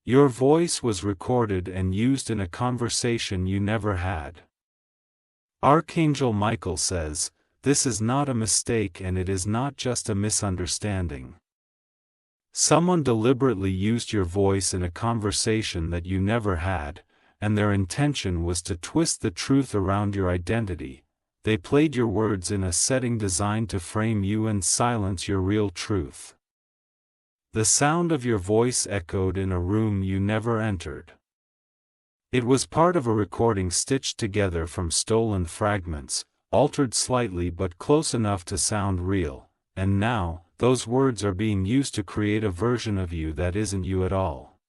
Your voice was recorded and used in a conversation you never had. Archangel Michael says, this is not a mistake and it is not just a misunderstanding. Someone deliberately used your voice in a conversation that you never had, and their intention was to twist the truth around your identity. They played your words in a setting designed to frame you and silence your real truth. The sound of your voice echoed in a room you never entered. It was part of a recording stitched together from stolen fragments, altered slightly but close enough to sound real, and now, those words are being used to create a version of you that isn't you at all.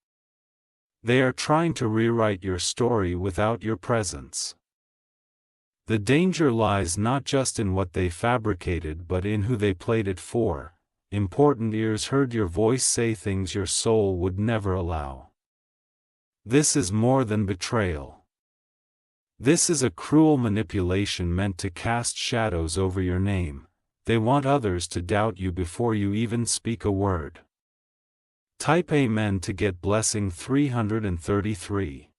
They are trying to rewrite your story without your presence. The danger lies not just in what they fabricated but in who they played it for. Important ears heard your voice say things your soul would never allow. This is more than betrayal. This is a cruel manipulation meant to cast shadows over your name. They want others to doubt you before you even speak a word. Type Amen to get blessing 333.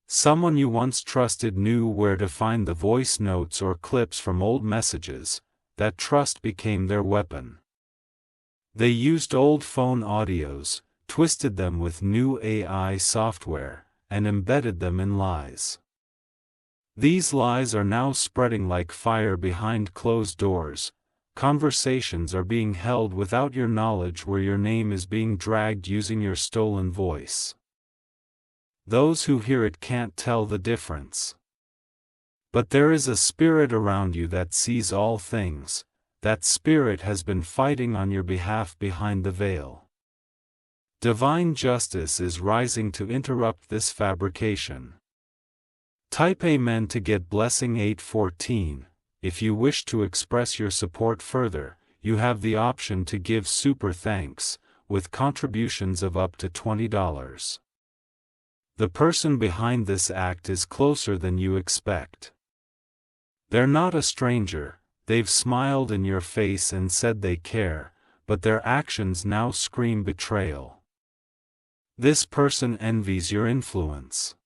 Someone you once trusted knew where to find the voice notes or clips from old messages. That trust became their weapon. They used old phone audios, twisted them with new AI software, and embedded them in lies. These lies are now spreading like fire behind closed doors. Conversations are being held without your knowledge where your name is being dragged using your stolen voice. Those who hear it can't tell the difference. But there is a spirit around you that sees all things. That spirit has been fighting on your behalf behind the veil. Divine justice is rising to interrupt this fabrication. Type Amen to get blessing 814. If you wish to express your support further, you have the option to give super thanks, with contributions of up to $20. The person behind this act is closer than you expect. They're not a stranger, they've smiled in your face and said they care, but their actions now scream betrayal. This person envies your influence.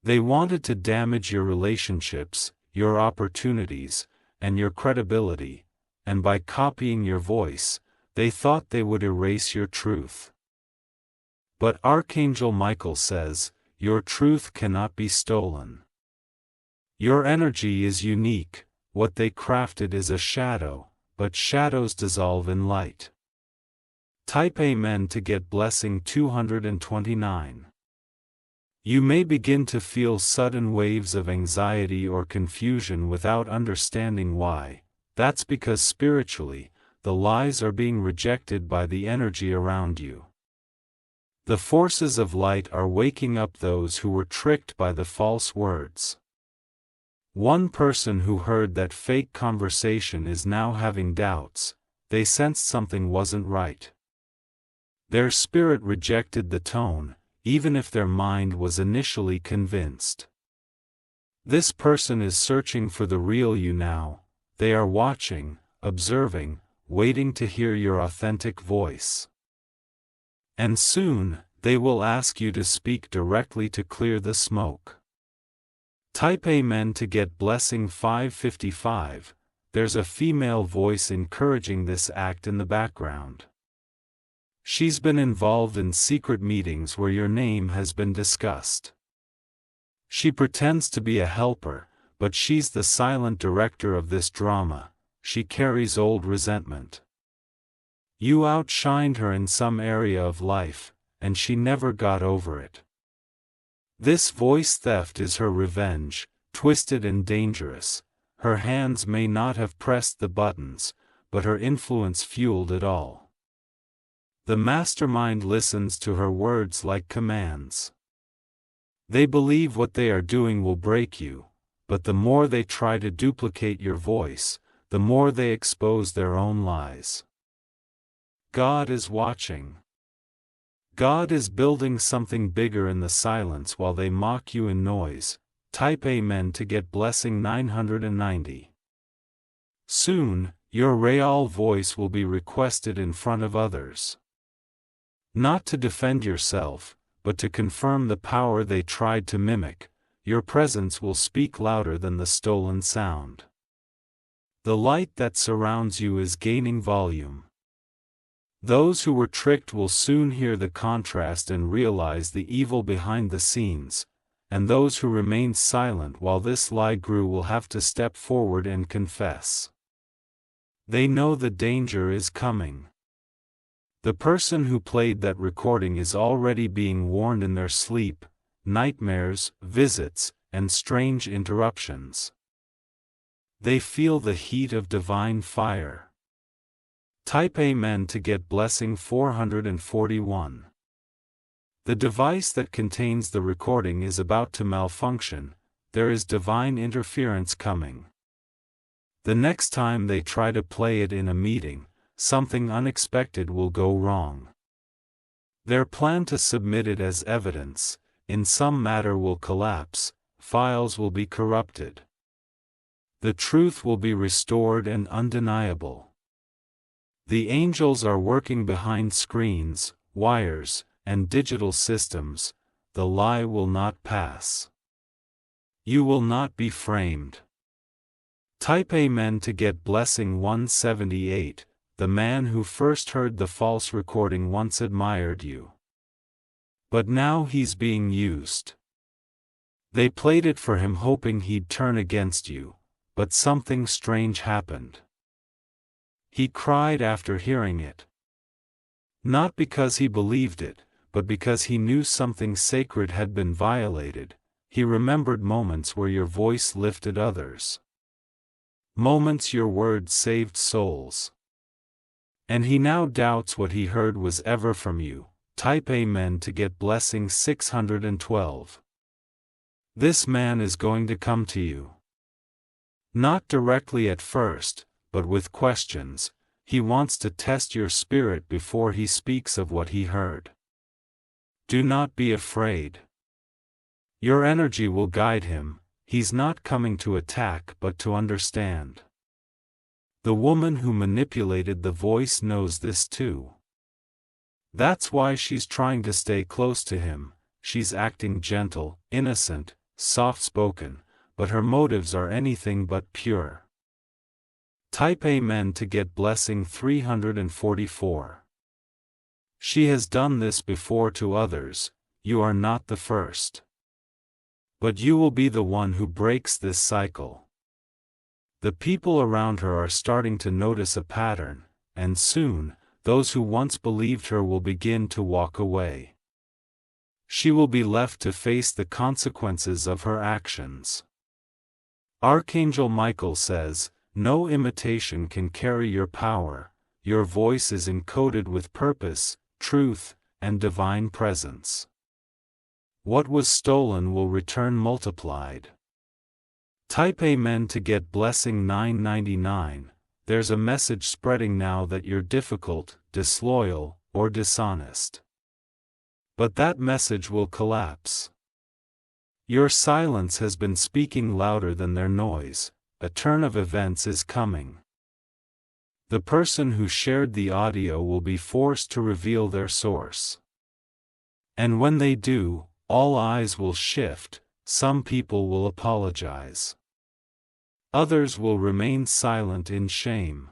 They wanted to damage your relationships, your opportunities, and your credibility, and by copying your voice, they thought they would erase your truth. But Archangel Michael says, your truth cannot be stolen. Your energy is unique, what they crafted is a shadow, but shadows dissolve in light. Type Amen to get blessing 229. You may begin to feel sudden waves of anxiety or confusion without understanding why. That's because spiritually, the lies are being rejected by the energy around you. The forces of light are waking up those who were tricked by the false words. One person who heard that fake conversation is now having doubts. They sensed something wasn't right. Their spirit rejected the tone, even if their mind was initially convinced. This person is searching for the real you now. They are watching, observing, waiting to hear your authentic voice. And soon, they will ask you to speak directly to clear the smoke. Type Amen to get blessing 555. There's a female voice encouraging this act in the background. She's been involved in secret meetings where your name has been discussed. She pretends to be a helper, but she's the silent director of this drama. She carries old resentment. You outshined her in some area of life, and she never got over it. This voice theft is her revenge, twisted and dangerous. Her hands may not have pressed the buttons, but her influence fueled it all. The mastermind listens to her words like commands. They believe what they are doing will break you, but the more they try to duplicate your voice, the more they expose their own lies. God is watching. God is building something bigger in the silence while they mock you in noise. Type Amen to get blessing 990. Soon, your real voice will be requested in front of others. Not to defend yourself, but to confirm the power they tried to mimic. Your presence will speak louder than the stolen sound. The light that surrounds you is gaining volume. Those who were tricked will soon hear the contrast and realize the evil behind the scenes, and those who remained silent while this lie grew will have to step forward and confess. They know the danger is coming. The person who played that recording is already being warned in their sleep, nightmares, visits, and strange interruptions. They feel the heat of divine fire. Type Amen to get blessing 441. The device that contains the recording is about to malfunction. There is divine interference coming. The next time they try to play it in a meeting, something unexpected will go wrong. Their plan to submit it as evidence in some matter will collapse, files will be corrupted. The truth will be restored and undeniable. The angels are working behind screens, wires, and digital systems. The lie will not pass. You will not be framed. Type Amen to get blessing 178. The man who first heard the false recording once admired you. But now he's being used. They played it for him hoping he'd turn against you, but something strange happened. He cried after hearing it. Not because he believed it, but because he knew something sacred had been violated. He remembered moments where your voice lifted others. Moments your words saved souls. And he now doubts what he heard was ever from you. Type Amen to get blessing 612. This man is going to come to you. Not directly at first, but with questions. He wants to test your spirit before he speaks of what he heard. Do not be afraid. Your energy will guide him. He's not coming to attack but to understand. The woman who manipulated the voice knows this too. That's why she's trying to stay close to him. She's acting gentle, innocent, soft-spoken, but her motives are anything but pure. Type Amen to get blessing 344. She has done this before to others. You are not the first. But you will be the one who breaks this cycle. The people around her are starting to notice a pattern, and soon, those who once believed her will begin to walk away. She will be left to face the consequences of her actions. Archangel Michael says, no imitation can carry your power. Your voice is encoded with purpose, truth, and divine presence. What was stolen will return multiplied. Type Amen to get blessing 999. There's a message spreading now that you're difficult, disloyal, or dishonest. But that message will collapse. Your silence has been speaking louder than their noise. A turn of events is coming. The person who shared the audio will be forced to reveal their source. And when they do, all eyes will shift. Some people will apologize. Others will remain silent in shame.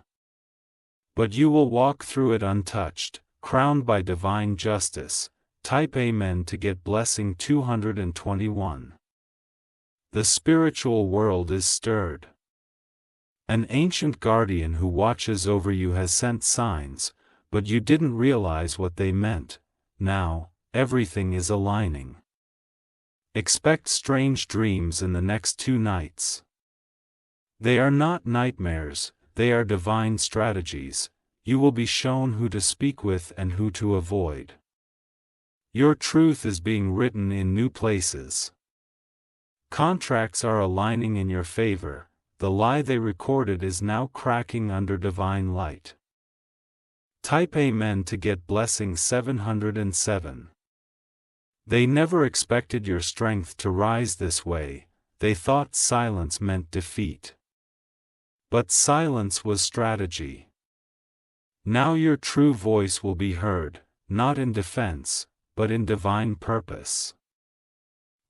But you will walk through it untouched, crowned by divine justice. Type Amen to get blessing 221. The spiritual world is stirred. An ancient guardian who watches over you has sent signs, but you didn't realize what they meant. Now, everything is aligning. Expect strange dreams in the next 2 nights. They are not nightmares, they are divine strategies. You will be shown who to speak with and who to avoid. Your truth is being written in new places. Contracts are aligning in your favor. The lie they recorded is now cracking under divine light. Type Amen to get blessing 707. They never expected your strength to rise this way. They thought silence meant defeat. But silence was strategy. Now your true voice will be heard. not in defense, but in divine purpose.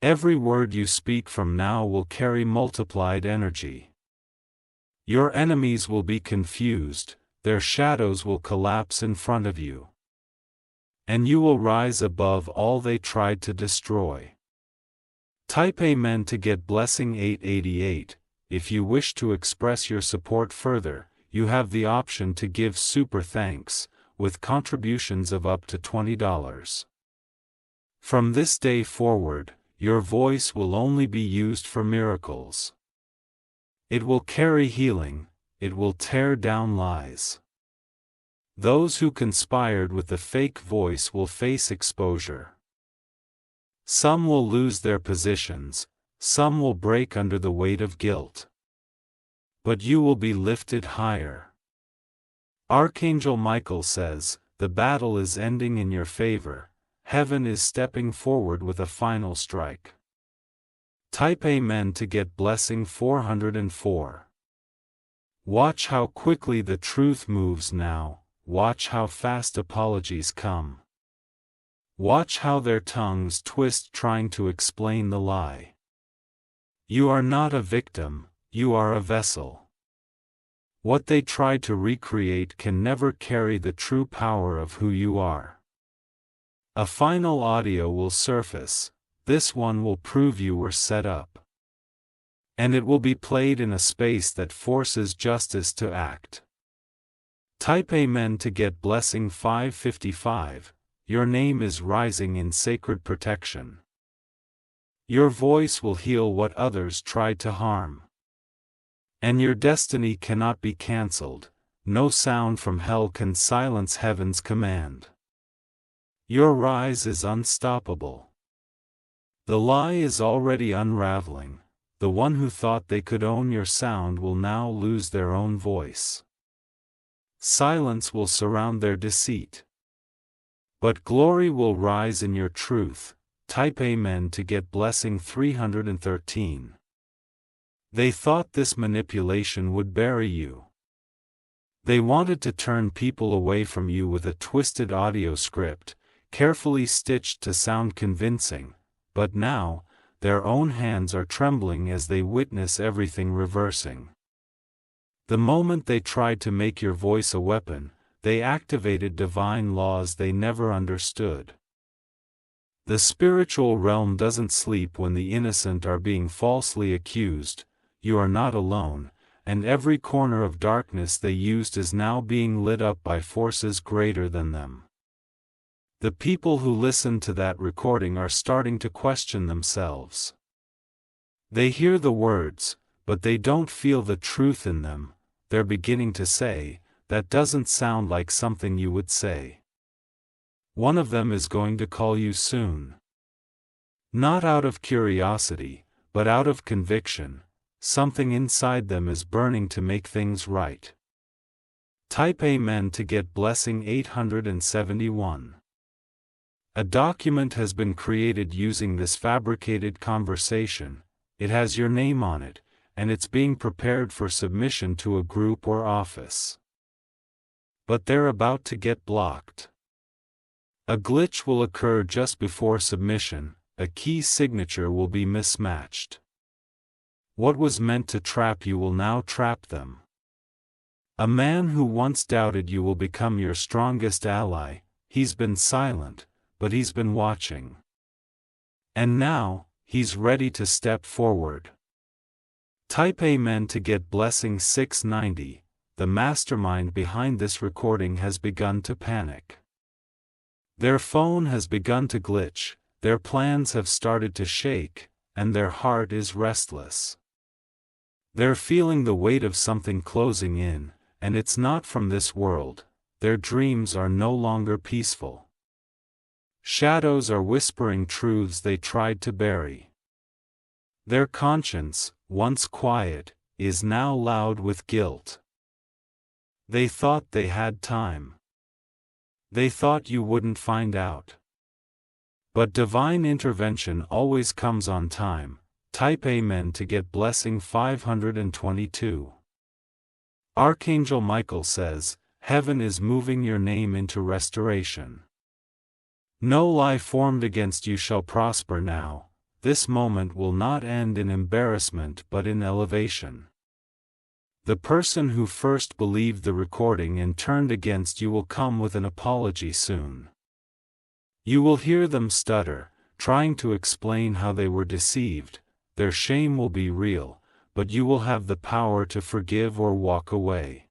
Every word you speak from now will carry multiplied energy. Your enemies will be confused, their shadows will collapse in front of you. And you will rise above all they tried to destroy. Type Amen to get blessing 888. If you wish to express your support further, you have the option to give super thanks, with contributions of up to $20. From this day forward, your voice will only be used for miracles. It will carry healing, it will tear down lies. Those who conspired with the fake voice will face exposure. Some will lose their positions, some will break under the weight of guilt. But you will be lifted higher. Archangel Michael says, the battle is ending in your favor, heaven is stepping forward with a final strike. Type Amen to get blessing 404. Watch how quickly the truth moves now, watch how fast apologies come. Watch how their tongues twist trying to explain the lie. You are not a victim, you are a vessel. What they try to recreate can never carry the true power of who you are. A final audio will surface, this one will prove you were set up. And it will be played in a space that forces justice to act. Type Amen to get blessing 555, your name is rising in sacred protection. Your voice will heal what others tried to harm. And your destiny cannot be cancelled, no sound from hell can silence heaven's command. Your rise is unstoppable. The lie is already unraveling, the one who thought they could own your sound will now lose their own voice. Silence will surround their deceit. But glory will rise in your truth. Type Amen to get blessing 313. They thought this manipulation would bury you. They wanted to turn people away from you with a twisted audio script, carefully stitched to sound convincing, but now, their own hands are trembling as they witness everything reversing. The moment they tried to make your voice a weapon, they activated divine laws they never understood. The spiritual realm doesn't sleep when the innocent are being falsely accused. You are not alone, and every corner of darkness they used is now being lit up by forces greater than them. The people who listen to that recording are starting to question themselves. They hear the words, but they don't feel the truth in them. They're beginning to say, that doesn't sound like something you would say. One of them is going to call you soon. Not out of curiosity, but out of conviction. Something inside them is burning to make things right. Type Amen to get blessing 871. A document has been created using this fabricated conversation. It has your name on it, and it's being prepared for submission to a group or office. But they're about to get blocked. A glitch will occur just before submission, a key signature will be mismatched. What was meant to trap you will now trap them. A man who once doubted you will become your strongest ally. He's been silent, but he's been watching. And now, he's ready to step forward. Type Amen to get blessing 690. The mastermind behind this recording has begun to panic. Their phone has begun to glitch, their plans have started to shake, and their heart is restless. They're feeling the weight of something closing in, and it's not from this world. Their dreams are no longer peaceful. Shadows are whispering truths they tried to bury. Their conscience, once quiet, is now loud with guilt. They thought they had time. They thought you wouldn't find out. But divine intervention always comes on time. Type Amen to get blessing 522. Archangel Michael says, heaven is moving your name into restoration. No lie formed against you shall prosper now. This moment will not end in embarrassment but in elevation. The person who first believed the recording and turned against you will come with an apology soon. You will hear them stutter, trying to explain how they were deceived. Their shame will be real, but you will have the power to forgive or walk away.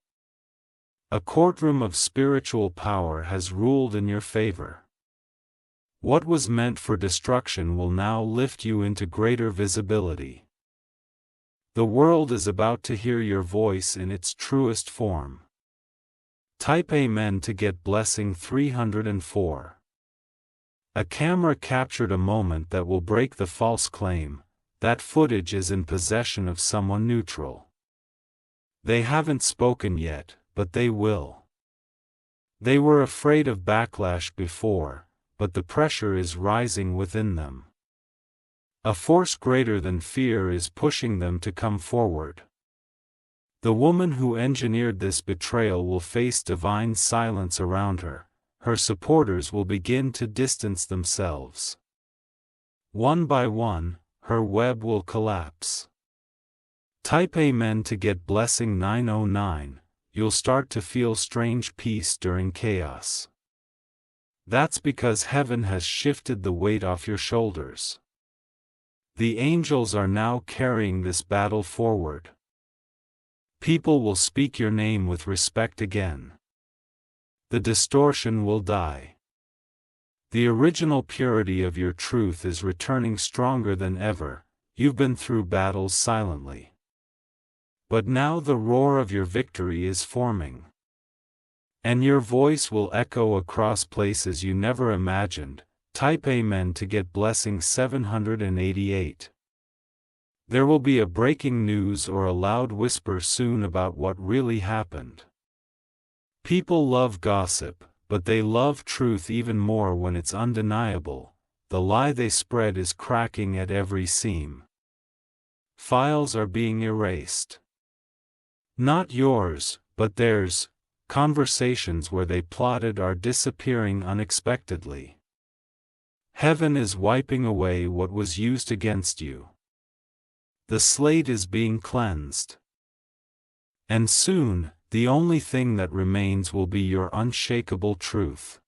A courtroom of spiritual power has ruled in your favor. What was meant for destruction will now lift you into greater visibility. The world is about to hear your voice in its truest form. Type Amen to get blessing 304. A camera captured a moment that will break the false claim. That footage is in possession of someone neutral. They haven't spoken yet, but they will. They were afraid of backlash before, but the pressure is rising within them. A force greater than fear is pushing them to come forward. The woman who engineered this betrayal will face divine silence around her. Her supporters will begin to distance themselves. One by one, her web will collapse. Type Amen to get blessing 909. You'll start to feel strange peace during chaos. That's because heaven has shifted the weight off your shoulders. The angels are now carrying this battle forward. People will speak your name with respect again. The distortion will die. The original purity of your truth is returning stronger than ever. You've been through battles silently. But now the roar of your victory is forming. And your voice will echo across places you never imagined. Type Amen to get blessing 788. There will be a breaking news or a loud whisper soon about what really happened. People love gossip, but they love truth even more when it's undeniable. The lie they spread is cracking at every seam. Files are being erased. Not yours, but theirs. Conversations where they plotted are disappearing unexpectedly. Heaven is wiping away what was used against you. The slate is being cleansed. And soon, the only thing that remains will be your unshakable truth.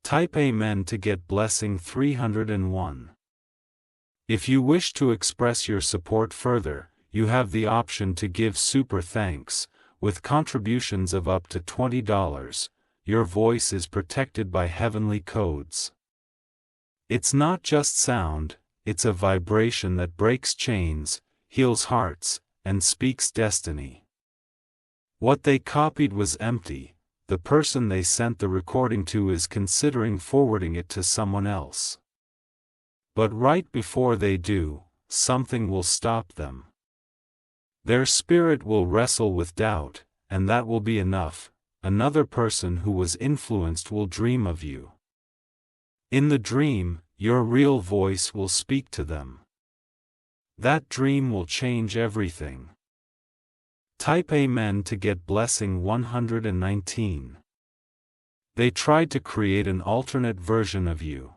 Type Amen to get blessing 301. If you wish to express your support further, you have the option to give super thanks. With contributions of up to $20, your voice is protected by heavenly codes. It's not just sound, it's a vibration that breaks chains, heals hearts, and speaks destiny. What they copied was empty. The person they sent the recording to is considering forwarding it to someone else. But right before they do, something will stop them. Their spirit will wrestle with doubt, and that will be enough. Another person who was influenced will dream of you. In the dream, your real voice will speak to them. That dream will change everything. Type Amen to get blessing 119. They tried to create an alternate version of you.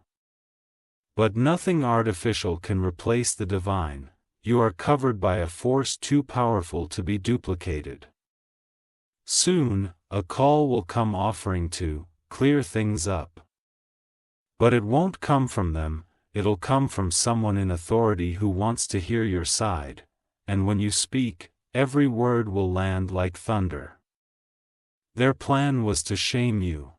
But nothing artificial can replace the divine. You are covered by a force too powerful to be duplicated. Soon, a call will come offering to clear things up. But it won't come from them, it'll come from someone in authority who wants to hear your side, and when you speak, every word will land like thunder. Their plan was to shame you.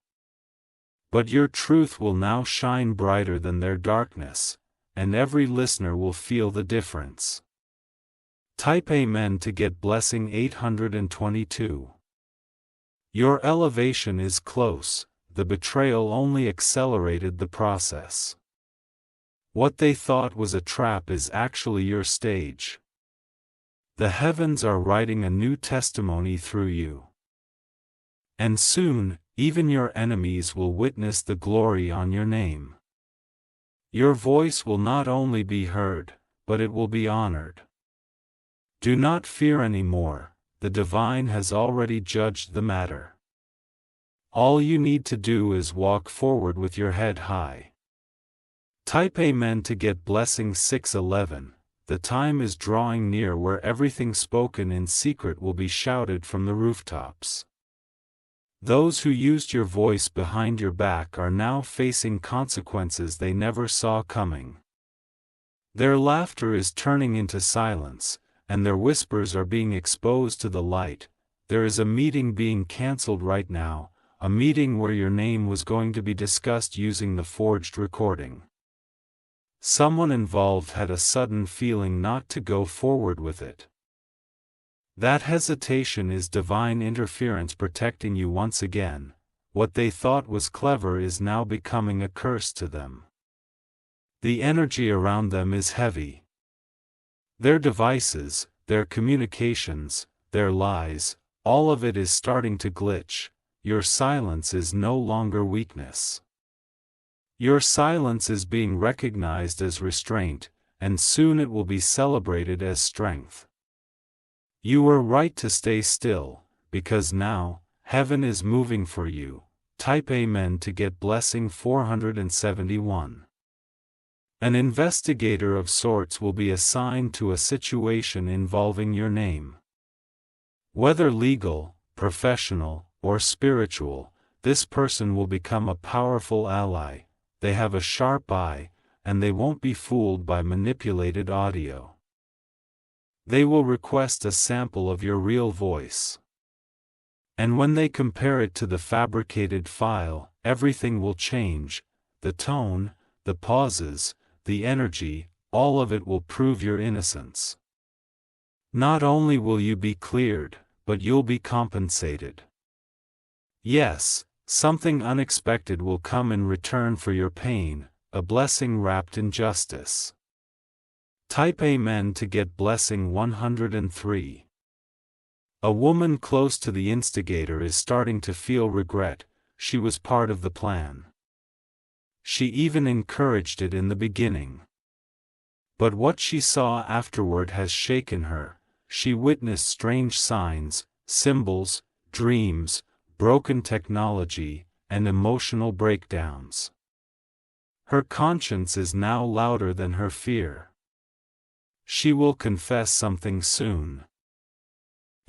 But your truth will now shine brighter than their darkness, and every listener will feel the difference. Type Amen to get blessing 822. Your elevation is close, the betrayal only accelerated the process. What they thought was a trap is actually your stage. The heavens are writing a new testimony through you. And soon, even your enemies will witness the glory on your name. Your voice will not only be heard, but it will be honored. Do not fear anymore, the divine has already judged the matter. All you need to do is walk forward with your head high. Type Amen to get blessing 611. The time is drawing near where everything spoken in secret will be shouted from the rooftops. Those who used your voice behind your back are now facing consequences they never saw coming. Their laughter is turning into silence, and their whispers are being exposed to the light. There is a meeting being cancelled right now, a meeting where your name was going to be discussed using the forged recording. Someone involved had a sudden feeling not to go forward with it. That hesitation is divine interference protecting you once again. What they thought was clever is now becoming a curse to them. The energy around them is heavy. Their devices, their communications, their lies, all of it is starting to glitch. Your silence is no longer weakness. Your silence is being recognized as restraint, and soon it will be celebrated as strength. You were right to stay still, because now, heaven is moving for you. Type Amen to get blessing 471. An investigator of sorts will be assigned to a situation involving your name. Whether legal, professional, or spiritual, this person will become a powerful ally. They have a sharp eye, and they won't be fooled by manipulated audio. They will request a sample of your real voice. And when they compare it to the fabricated file, everything will change. The tone, the pauses, the energy, all of it will prove your innocence. Not only will you be cleared, but you'll be compensated. Yes, something unexpected will come in return for your pain, a blessing wrapped in justice. Type Amen to get blessing 103. A woman close to the instigator is starting to feel regret. She was part of the plan. She even encouraged it in the beginning. But what she saw afterward has shaken her. She witnessed strange signs, symbols, dreams, broken technology, and emotional breakdowns. Her conscience is now louder than her fear. She will confess something soon.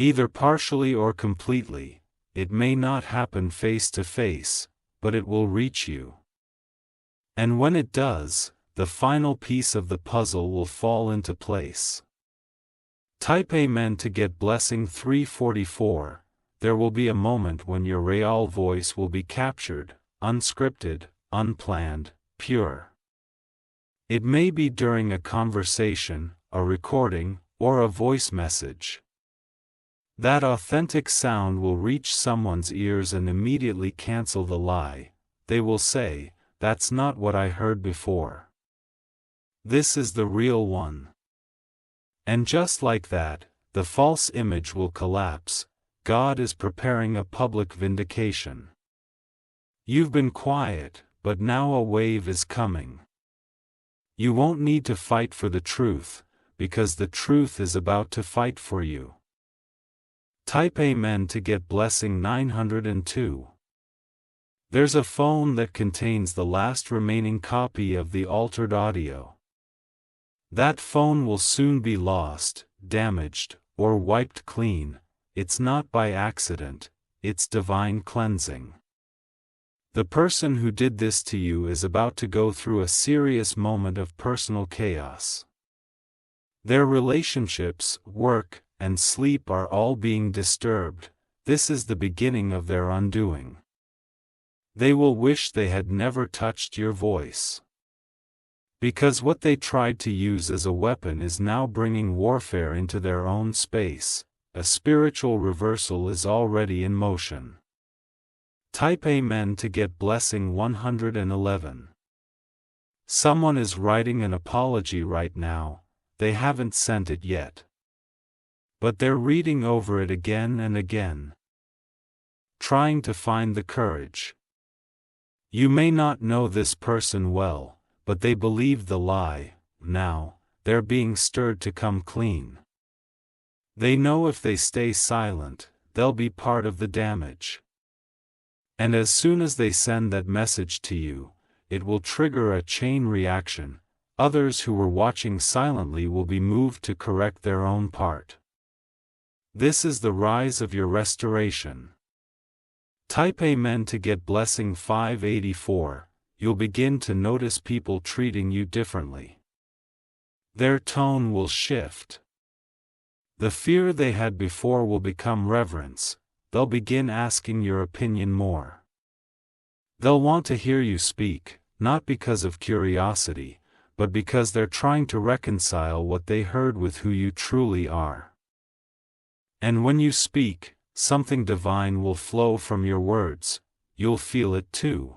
Either partially or completely. It may not happen face to face, but it will reach you. And when it does, the final piece of the puzzle will fall into place. Type Amen to get blessing 344. There will be a moment when your real voice will be captured, unscripted, unplanned, pure. It may be during a conversation, a recording, or a voice message. That authentic sound will reach someone's ears and immediately cancel the lie. They will say, "That's not what I heard before. This is the real one." And just like that, the false image will collapse. God is preparing a public vindication. You've been quiet, but now a wave is coming. You won't need to fight for the truth, because the truth is about to fight for you. Type Amen to get blessing 902. There's a phone that contains the last remaining copy of the altered audio. That phone will soon be lost, damaged, or wiped clean. It's not by accident, it's divine cleansing. The person who did this to you is about to go through a serious moment of personal chaos. Their relationships, work, and sleep are all being disturbed. This is the beginning of their undoing. They will wish they had never touched your voice. Because what they tried to use as a weapon is now bringing warfare into their own space. A spiritual reversal is already in motion. Type Amen to get blessing 111. Someone is writing an apology right now. They haven't sent it yet. But they're reading over it again and again, trying to find the courage. You may not know this person well, but they believe the lie. Now, they're being stirred to come clean. They know if they stay silent, they'll be part of the damage. And as soon as they send that message to you, it will trigger a chain reaction. Others who were watching silently will be moved to correct their own part. This is the rise of your restoration. Type Amen to get blessing 584. You'll begin to notice people treating you differently. Their tone will shift. The fear they had before will become reverence. They'll begin asking your opinion more. They'll want to hear you speak, not because of curiosity, but because they're trying to reconcile what they heard with who you truly are. And when you speak, something divine will flow from your words. You'll feel it too.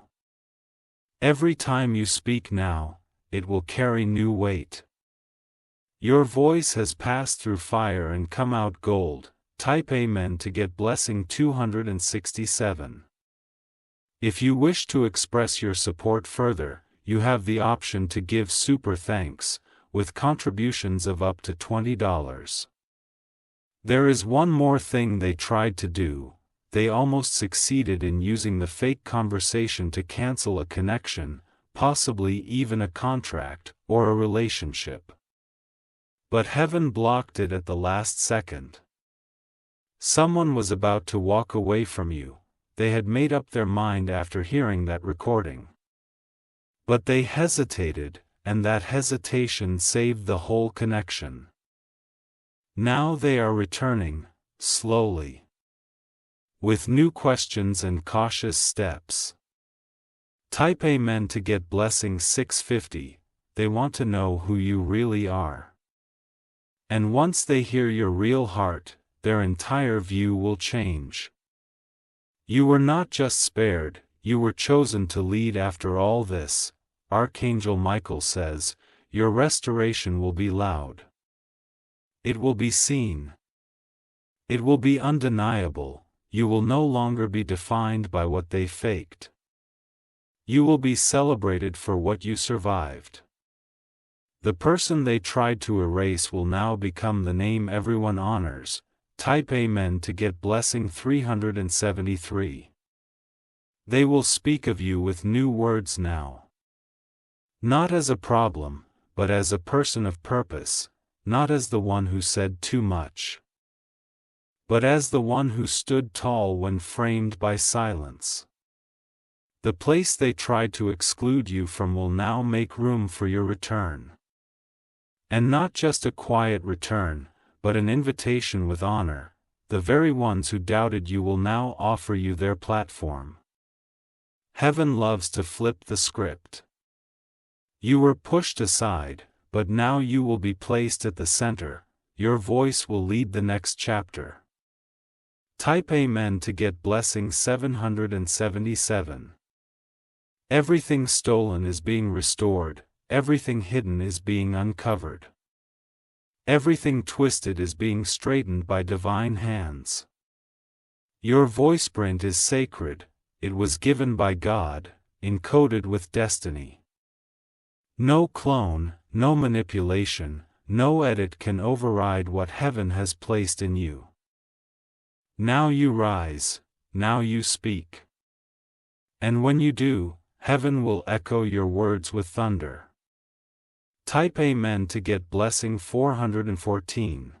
Every time you speak now, it will carry new weight. Your voice has passed through fire and come out gold. Type Amen to get blessing 267. If you wish to express your support further, you have the option to give super thanks, with contributions of up to $20. There is one more thing they tried to do. They almost succeeded in using the fake conversation to cancel a connection, possibly even a contract, or a relationship. But heaven blocked it at the last second. Someone was about to walk away from you. They had made up their mind after hearing that recording. But they hesitated, and that hesitation saved the whole connection. Now they are returning, slowly, with new questions and cautious steps. Type Amen to get blessing 650. They want to know who you really are. And once they hear your real heart, their entire view will change. You were not just spared, you were chosen to lead after all this. Archangel Michael says, your restoration will be loud. It will be seen. It will be undeniable. You will no longer be defined by what they faked. You will be celebrated for what you survived. The person they tried to erase will now become the name everyone honors. Type Amen to get blessing 373. They will speak of you with new words now. Not as a problem, but as a person of purpose, not as the one who said too much, but as the one who stood tall when framed by silence. The place they tried to exclude you from will now make room for your return. And not just a quiet return, but an invitation with honor. The very ones who doubted you will now offer you their platform. Heaven loves to flip the script. You were pushed aside, but now you will be placed at the center. Your voice will lead the next chapter. Type Amen to get blessing 777. Everything stolen is being restored, everything hidden is being uncovered. Everything twisted is being straightened by divine hands. Your voice print is sacred, it was given by God, encoded with destiny. No clone, no manipulation, no edit can override what heaven has placed in you. Now you rise, now you speak. And when you do, heaven will echo your words with thunder. Type Amen to get blessing 414.